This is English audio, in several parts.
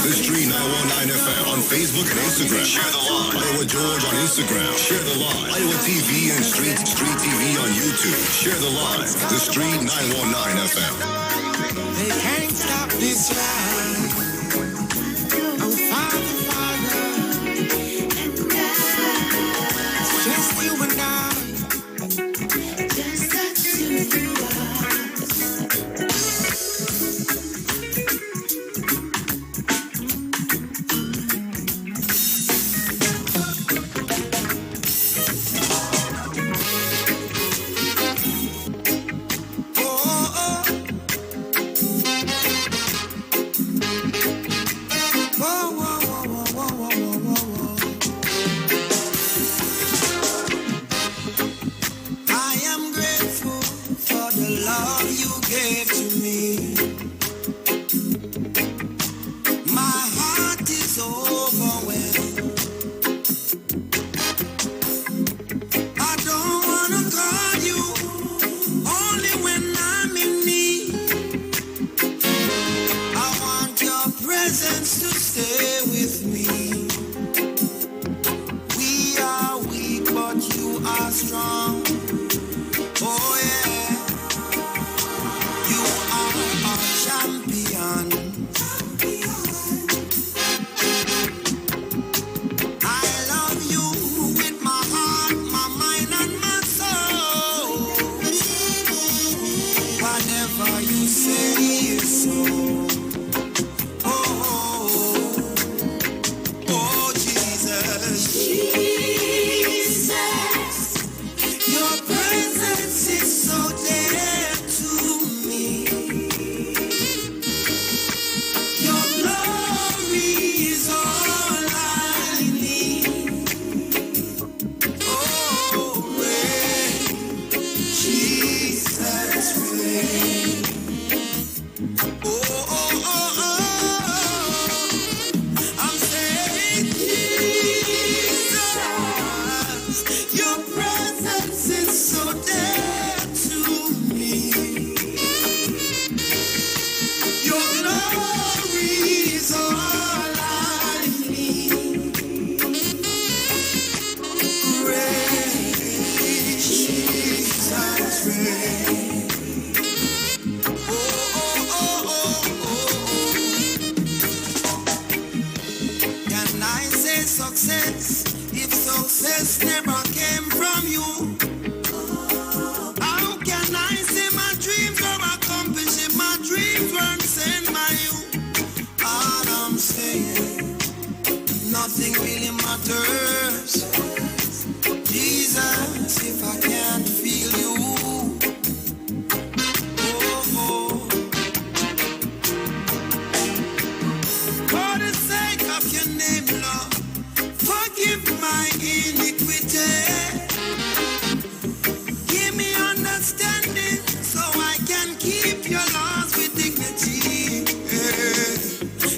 The Street 919 FM on Facebook and Instagram. Share the line. Iowa George on Instagram. Share the line. Iowa TV and Street TV on YouTube. Share the line. The Street 919 FM. They can't stop this ride. Oh, Father, it's just you and I. Just the two of us.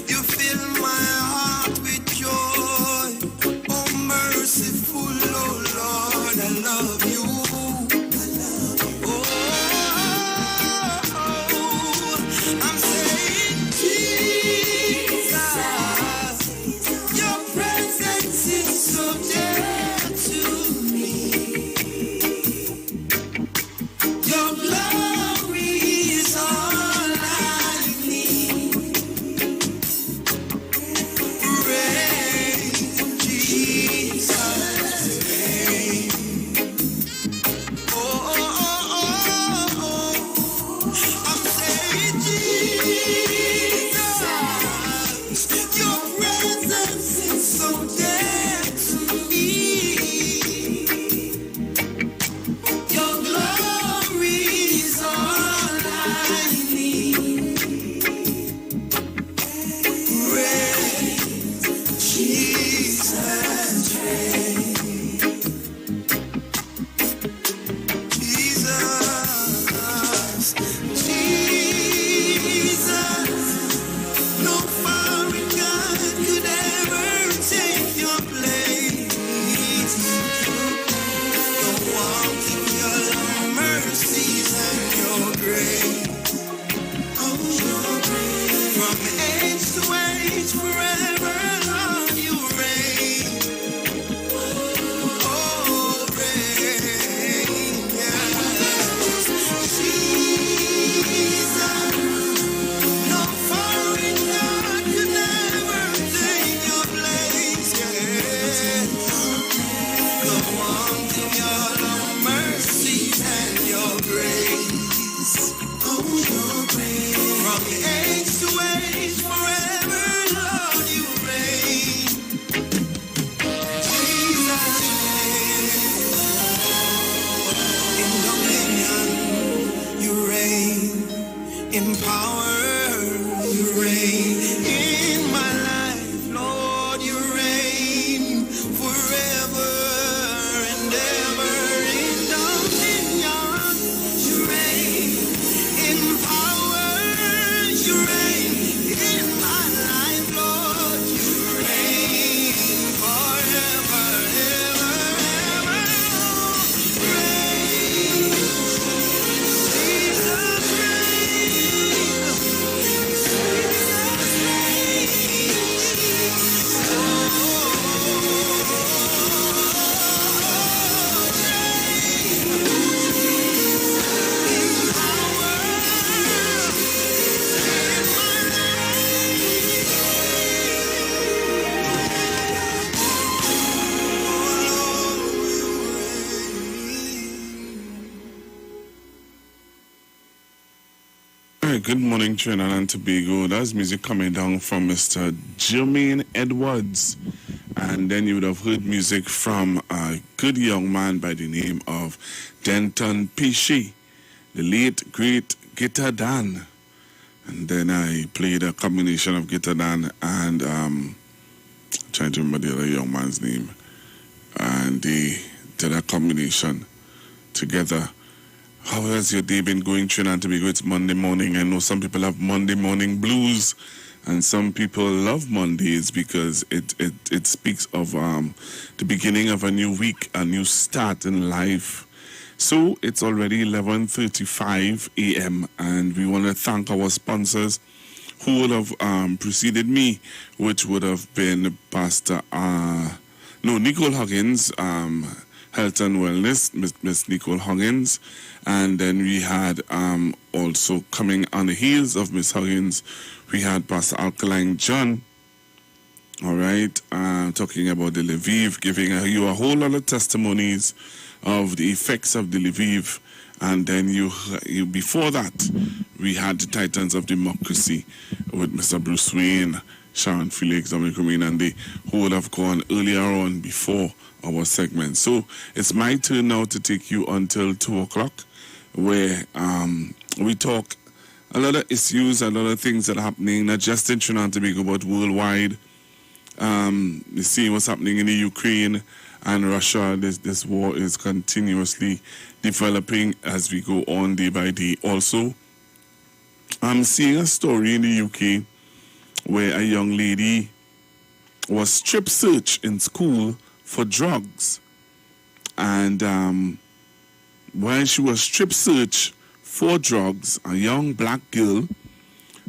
You fill my heart with joy. Oh, age, forever, Lord, you reign. Oh, reign, yeah. Jesus, no foreign God could never take your place, yeah. Come on in your love, mercy, and your grace. Oh, your grace. From age to age, forever, Lord, you reign. Jesus reign. In dominion, you reign. In power, you reign. In my life, Lord, you reign. Forever and ever. In dominion, you reign. In power, you reign. In my life, Lord, you reign. Forever, ever, ever. Reign. Jesus reign. All right, good morning, Trinidad and Tobago. That's music coming down from Mr. Jermaine Edwards. And then you would have heard music from a good young man by the name of Denton Pishi, the late, great Guitar Dan. And then I played a combination of Guitar Dan and trying to remember the other young man's name. And they did a combination together. How has your day been going, Trinidad and Tobago? It's Monday morning. I know some people have Monday morning blues, and some people love Mondays because it speaks of the beginning of a new week, a new start in life. So it's already 11:35 a.m. and we want to thank our sponsors who would have preceded me, which would have been Pastor Nicole Huggins, Health and Wellness, Miss Nicole Huggins. And then we had also coming on the heels of Miss Huggins, we had Pastor Alkaline John, all right, talking about the Lviv, giving you a whole lot of testimonies of the effects of the Lviv. And then you before that, we had the Titans of Democracy with Mr. Bruce Wayne, Sharon Felix, Dominic Romain, and they who would have gone earlier on before our segment. So it's my turn now to take you until 2 o'clock, where we talk a lot of issues, a lot of things that are happening, not just in Trinidad and Tobago, but worldwide. You see what's happening in the Ukraine and Russia. This war is continuously developing as we go on day by day. Also, I'm seeing a story in the UK where a young lady was strip searched in school for drugs. And while she was strip searched for drugs, a young black girl,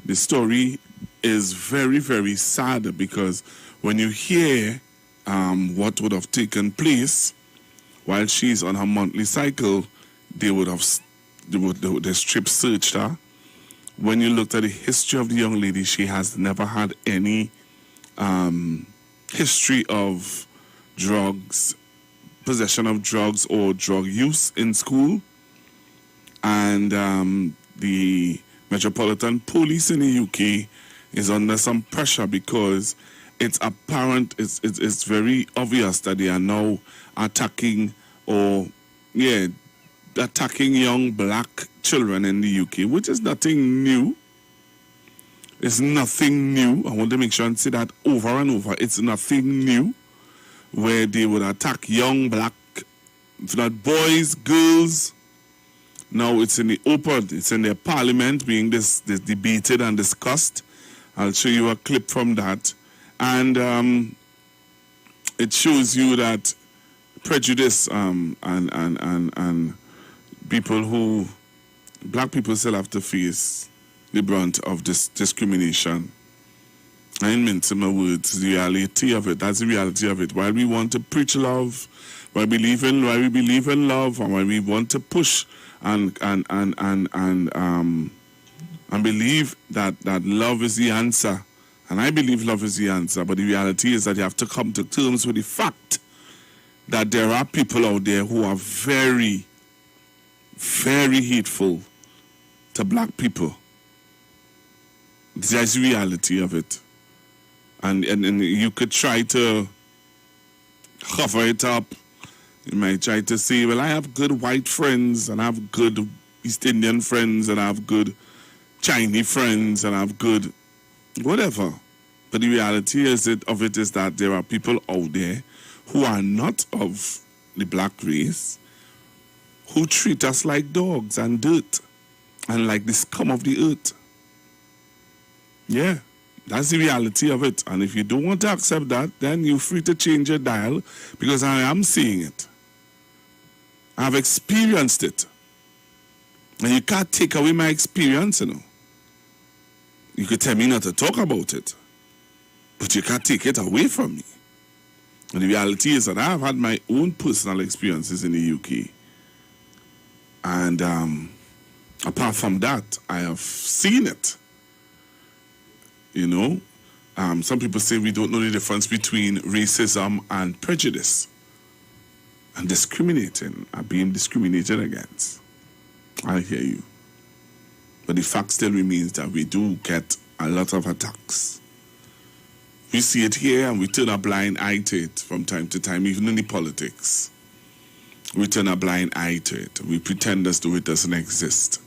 the story is very, very sad, because when you hear what would have taken place while she's on her monthly cycle, they strip searched her. When you looked at the history of the young lady, she has never had any history of drugs, possession of drugs or drug use in school. And the Metropolitan Police in the UK is under some pressure because it's apparent, it's very obvious that they are now attacking young black children in the UK, which is nothing new. It's nothing new. I want to make sure and say that over and over. It's nothing new where they would attack young black, if not boys, girls. Now it's in the open, it's in their parliament being this debated and discussed. I'll show you a clip from that. And it shows you that prejudice and black people still have to face the brunt of this discrimination. I ain't mincing my words. The reality of it. That's the reality of it. While we want to preach love, why we believe in love, and why we want to push and believe that love is the answer. And I believe love is the answer. But the reality is that you have to come to terms with the fact that there are people out there who are very, very hateful to black people. That's the reality of it. And you could try to cover it up. You might try to say, well, I have good white friends, and I have good East Indian friends, and I have good Chinese friends, and I have good whatever. But the reality of it is that there are people out there who are not of the black race, who treat us like dogs and dirt, and like the scum of the earth. Yeah, that's the reality of it. And if you don't want to accept that, then you're free to change your dial, because I am seeing it. I've experienced it. And you can't take away my experience, you know. You could tell me not to talk about it, but you can't take it away from me. And the reality is that I've had my own personal experiences in the UK. And apart from that, I have seen it. You know, some people say we don't know the difference between racism and prejudice and discriminating, and being discriminated against. I hear you. But the fact still remains that we do get a lot of attacks. We see it here and we turn a blind eye to it from time to time, even in the politics. We turn a blind eye to it. We pretend as though it doesn't exist.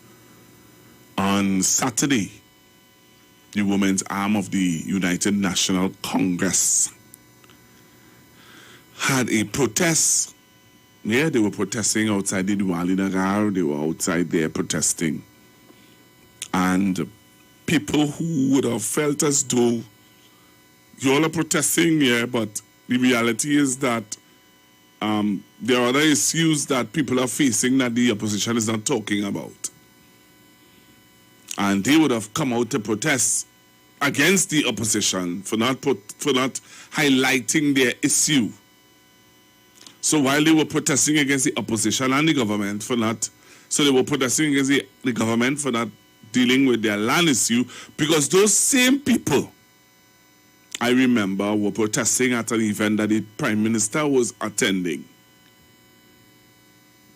On Saturday, the women's arm of the United National Congress had a protest. Yeah, they were protesting outside the Diwali Nagar. They were outside there protesting. And people who would have felt as though you all are protesting, yeah, but the reality is that there are other issues that people are facing that the opposition is not talking about. And they would have come out to protest against the opposition for not highlighting their issue. So while they were protesting against the opposition and the government they were protesting against the government for not dealing with their land issue, because those same people, I remember, were protesting at an event that the Prime Minister was attending.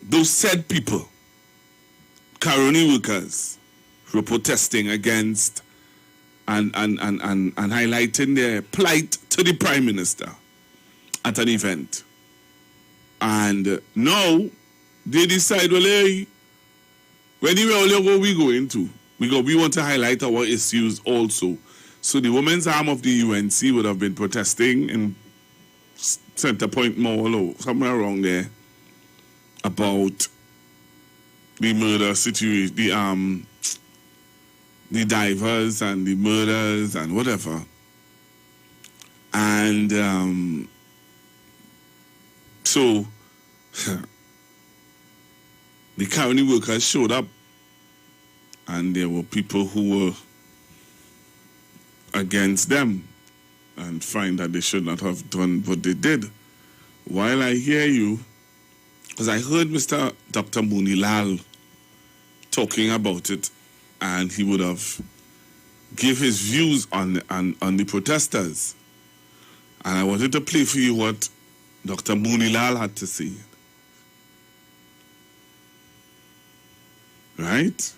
Those said people, Caroni workers, were protesting against and highlighting their plight to the Prime Minister at an event. And now they decide, well, hey, anywhere we going to, we want to highlight our issues also. So the women's arm of the UNC would have been protesting in Center Point Mall or somewhere around there about the murder situation, the divers and the murders and whatever. And so the county workers showed up, and there were people who were against them and find that they should not have done what they did. While I hear you, because I heard Dr. Moonilal talking about it, and he would have give his views on the protesters. And I wanted to play for you what Dr. Moonilal had to say. Right?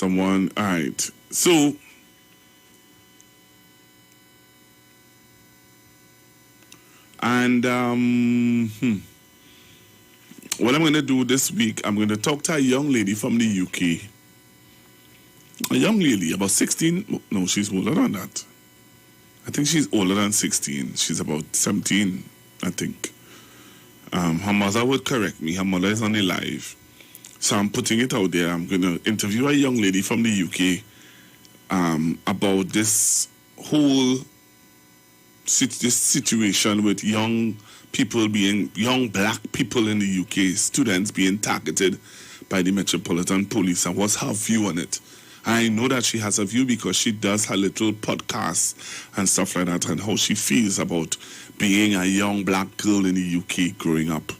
All right. So, and what I'm going to do this week, I'm going to talk to a young lady from the UK. A young lady, about 16. No, she's older than that. I think she's older than 16. She's about 17, I think. Her mother would correct me. Her mother is on the live. So I'm putting it out there. I'm going to interview a young lady from the UK about this whole this situation with young black people in the UK, students being targeted by the Metropolitan Police, and what's her view on it. I know that she has a view because she does her little podcasts and stuff like that, and how she feels about being a young black girl in the UK growing up.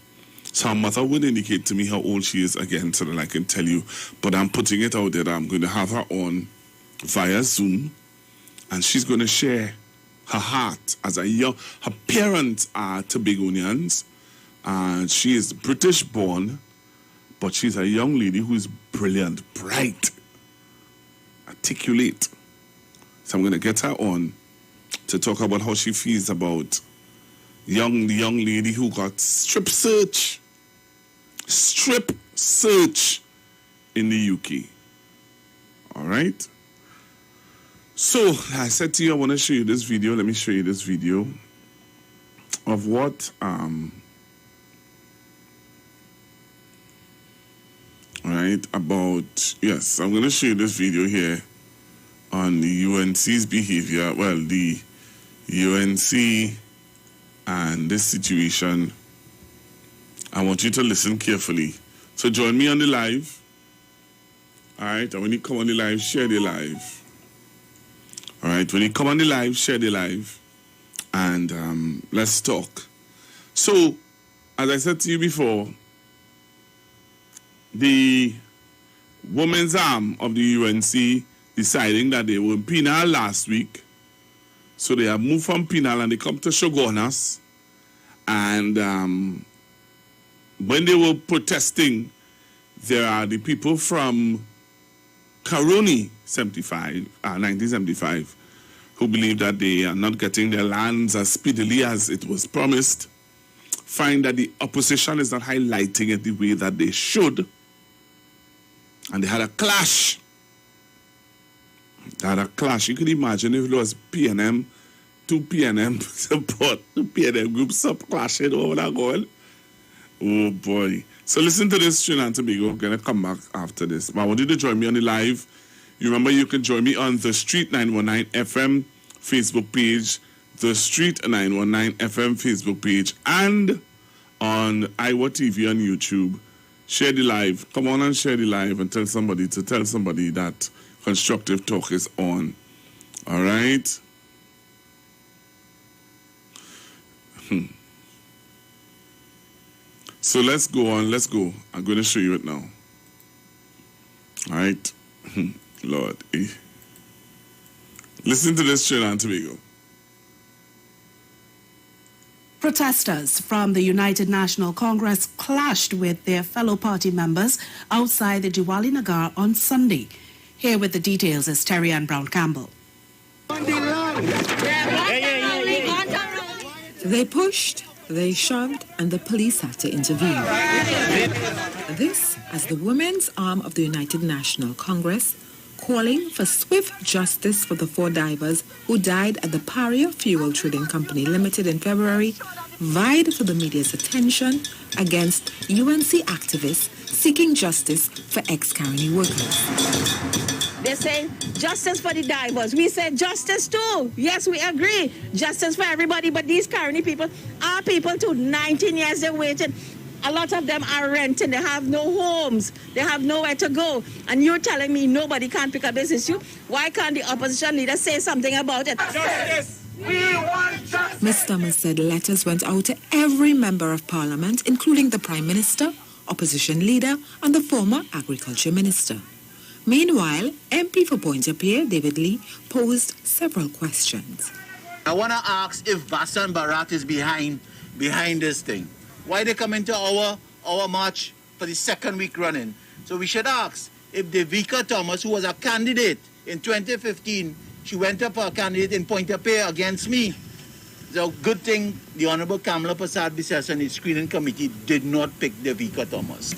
So her mother would indicate to me how old she is again so that I can tell you. But I'm putting it out there that I'm going to have her on via Zoom, and she's going to share her heart as a young... Her parents are Tobagonians, and she is British born, but she's a young lady who is brilliant, bright, articulate. So I'm going to get her on to talk about how she feels about the young lady who got strip search in the UK. All right. So I said to you, I want to show you this video. Let me show you this video of what right about, yes, I'm going to show you this video here on the UNC's behavior. Well, the UNC and this situation. I want you to listen carefully. So join me on the live. All right, and when you come on the live, share the live. All right, when you come on the live, share the live, and let's talk. So, as I said to you before, the women's arm of the UNC deciding that they were in penal last week. So they have moved from penal and they come to Shogunas. And when they were protesting, there are the people from Caroni 1975, who believe that they are not getting their lands as speedily as it was promised, find that the opposition is not highlighting it the way that they should. And they had a clash. They had a clash. You can imagine if it was PNM, two PNM support, two PNM groups up clashing over that goal. Oh boy. So listen to this, Trinidad and Tobago. I'm going to come back after this. But I want you to join me on the live. You remember you can join me on The Street 919 FM Facebook page, The Street 919 FM Facebook page, and on Iwer TV on YouTube. Share the live. Come on and share the live and tell somebody that Constructive Talk is on. All right? So let's go on. Let's go. I'm going to show you it now. All right? Lord. Listen to this, Trinidad and Tobago. Protesters from the United National Congress clashed with their fellow party members outside the Diwali Nagar on Sunday. Here with the details is Terry Ann Brown Campbell. They pushed, they shoved, and the police had to intervene. This as the women's arm of the United National Congress calling for swift justice for the 4 divers who died at the Paria Fuel Trading Company Limited in February, vied for the media's attention against UNC activists seeking justice for ex-Caroni workers. They say justice for the divers. We say justice too. Yes, we agree. Justice for everybody. But these Caroni people are people too. 19 years they waited. A lot of them are renting. They have no homes. They have nowhere to go. And you're telling me nobody can pick up this issue? Why can't the opposition leader say something about it? Justice! We want justice! Ms. Thomas said letters went out to every member of parliament, including the Prime Minister, opposition leader, and the former Agriculture Minister. Meanwhile, MP for Pointe-a-Pierre, David Lee, posed several questions. I want to ask if Vassan Barat is behind this thing. Why they come into our march for the second week running? So we should ask if Devika Thomas, who was a candidate in 2015, she went up for a candidate in Pointe-a-Pierre against me. It's a good thing the Honorable Kamala Prasad Biswas and the screening committee did not pick Devika Thomas.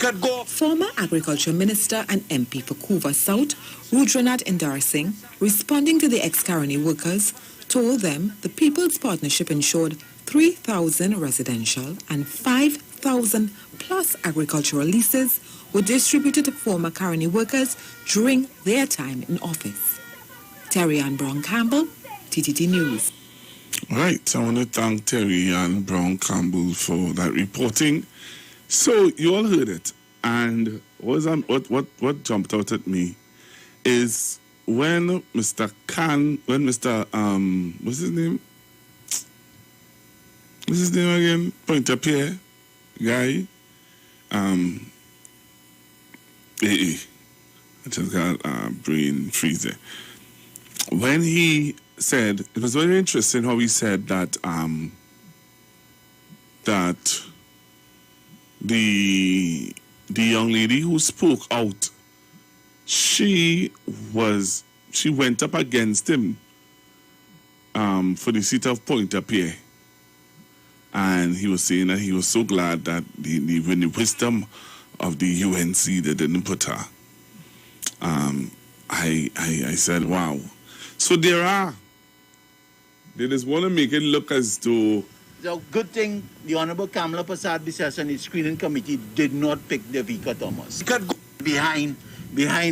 Former Agriculture Minister and MP for Couva South, Rudranath Indar Singh, responding to the ex-Caroni workers, told them the People's Partnership ensured 3,000 residential and 5,000 plus agricultural leases were distributed to former Caroni workers during their time in office. Terry Ann Brown Campbell, TTT News. All right, I want to thank Terry Ann Brown Campbell for that reporting. So you all heard it, and what jumped out at me is when Mr. What's his name? What's his name again? Pointe-à-Pied guy. I just got brain freezer. When he said, it was very interesting how he said that that the young lady who spoke out, she went up against him for the seat of Pointe-à-Pied. And he was saying that he was so glad that when the wisdom of the UNC, they didn't put her. I said, wow. So they just want to make it look as though. The good thing, the Honorable Kamala Prasad Biswas and the screening committee did not pick Devika Thomas. He could go behind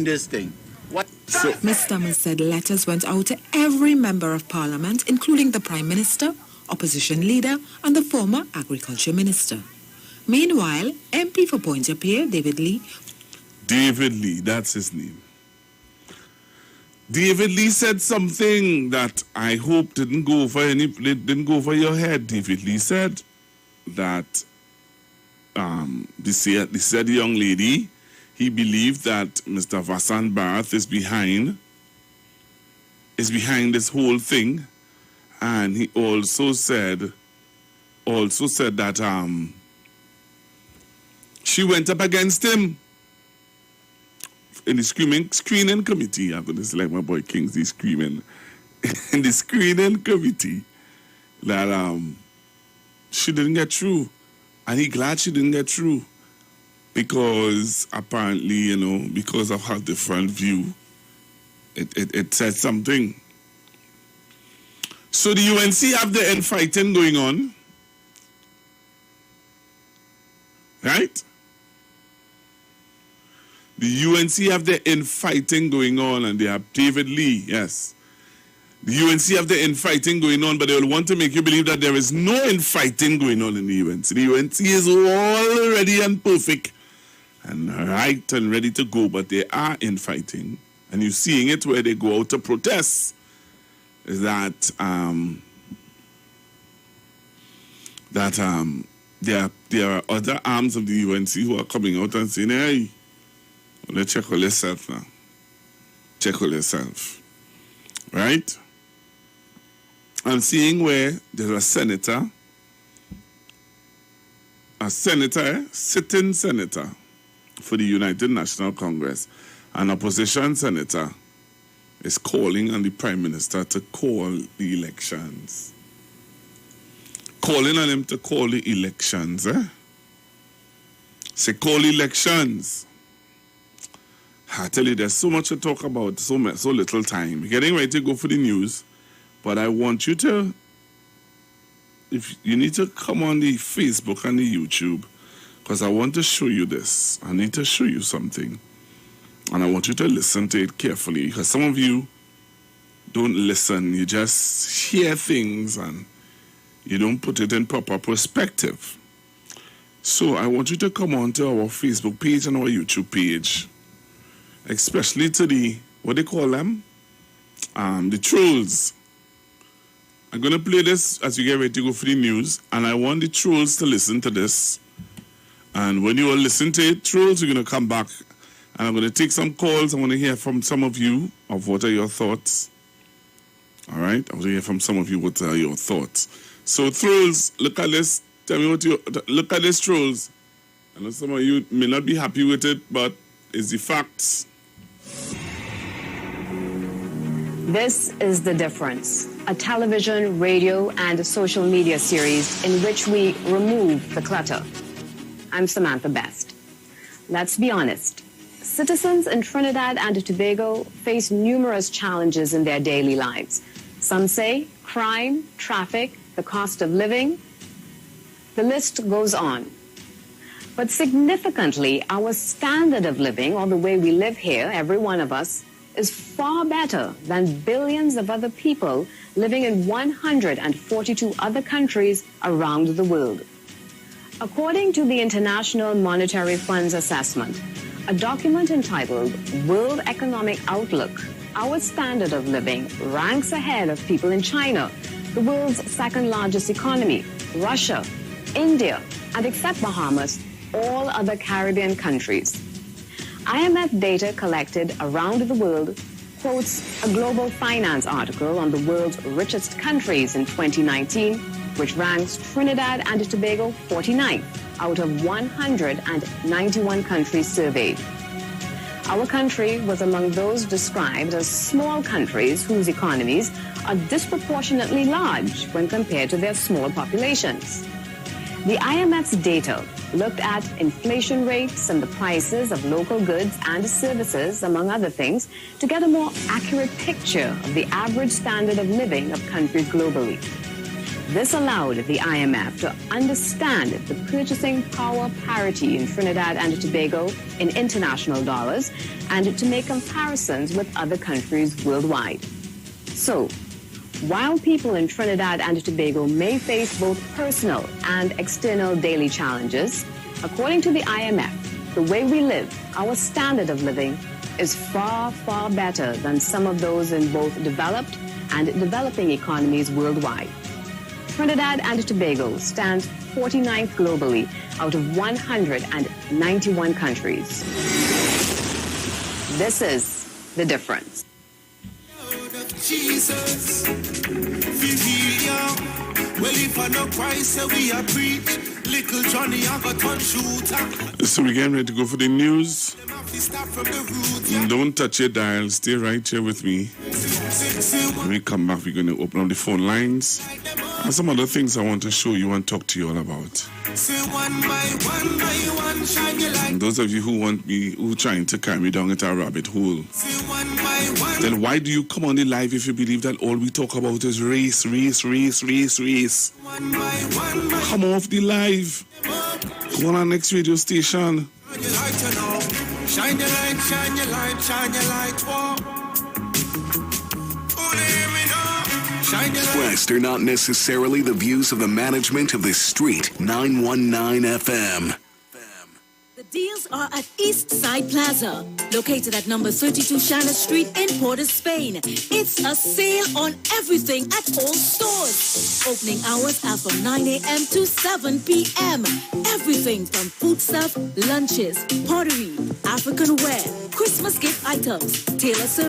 this thing. What? So, Ms. Thomas said letters went out to every member of parliament, including the Prime Minister, opposition leader, and the former Agriculture Minister. Meanwhile, MP for Pointe-à-Pied, David Lee, that's his name. David Lee said something that I hope didn't go over your head. David Lee said that the said young lady, he believed that Mr. Vasan Bharat is behind this whole thing, and he also said that she went up against him in the screening committee. I'm going to select my boy Kingsley screaming in the screening committee that she didn't get through, and he glad she didn't get through because apparently, because of her different view, it said something. So the UNC have the infighting going on, right? The UNC have the infighting going on, and they have David Lee, yes. The UNC have the infighting going on, but they will want to make you believe that there is no infighting going on in the UNC. The UNC is all ready and perfect and right and ready to go, but they are infighting. And you're seeing it where they go out to protest. Is that there are other arms of the UNC who are coming out and saying, hey, let's check on yourself now. Check on yourself. Right? I'm seeing where there's a sitting senator for the United National Congress, an opposition senator, is calling on the Prime Minister to call the elections. Calling on him to call the elections, Say, call elections. I tell you, there's so much to talk about, so little time. We're getting ready to go for the news, but I want you to, if you need to come on the Facebook and the YouTube, because I want to show you this. I need to show you something. And I want you to listen to it carefully, because some of you don't listen. You just hear things and you don't put it in proper perspective. So I want you to come on to our Facebook page and our YouTube page, especially to the, what they call them? The trolls. I'm going to play this as you get ready to go for the news, and I want the trolls to listen to this. And when you all listen to it, trolls, you're going to come back, and I'm going to take some calls. I want to hear from some of you of what are your thoughts. All right? I want to hear from some of you what are your thoughts. So trolls, look at this. Tell me what you, look at this, trolls. I know some of you may not be happy with it, but it's the facts. This is The Difference, a television, radio, and social media series in which we remove the clutter. I'm Samantha Best. Let's be honest. Citizens in Trinidad and Tobago face numerous challenges in their daily lives. Some say crime, traffic, the cost of living. The list goes on. But significantly, our standard of living, or the way we live here, every one of us, is far better than billions of other people living in 142 other countries around the world. According to the International Monetary Fund's assessment, A document entitled World Economic Outlook, our standard of living ranks ahead of people in China, the world's second largest economy, Russia, India, and except Bahamas, all other Caribbean countries. IMF data collected around the world quotes a Global Finance article on the world's richest countries in 2019, which ranks Trinidad and Tobago 49th out of 191 countries surveyed. Our country was among those described as small countries whose economies are disproportionately large when compared to their small populations. The IMF's data looked at inflation rates and the prices of local goods and services, among other things, to get a more accurate picture of the average standard of living of countries globally. This allowed the IMF to understand the purchasing power parity in Trinidad and Tobago in international dollars and to make comparisons with other countries worldwide. So, while people in Trinidad and Tobago may face both personal and external daily challenges, according to the IMF, the way we live, our standard of living, is far, far better than some of those in both developed and developing economies worldwide. Trinidad and Tobago stands 49th globally out of 191 countries. This is the difference. Jesus, well, if I know Christ, we are preach. Little Johnny, I got on shooter. So we're getting ready to go for the news. Don't touch your dial. Stay right here with me. When we come back, we're going to open up the phone lines and some other things I want to show you and talk to you all about. And those of you who trying to carry me down into a rabbit hole, then why do you come on the live if you believe that all we talk about is race, race, race, race, race? Come off the live. Go on our next radio station. Shine your light, shine your light, shine your light. Expressed are not necessarily the views of the management of the Street 919 FM. The deals are at East Side Plaza, located at number 32 Shannon Street in Port of Spain. It's a sale on everything at all stores. Opening hours are from 9 a.m. to 7 p.m. Everything from food stuff, lunches, pottery, African wear, Christmas gift items, tailor service.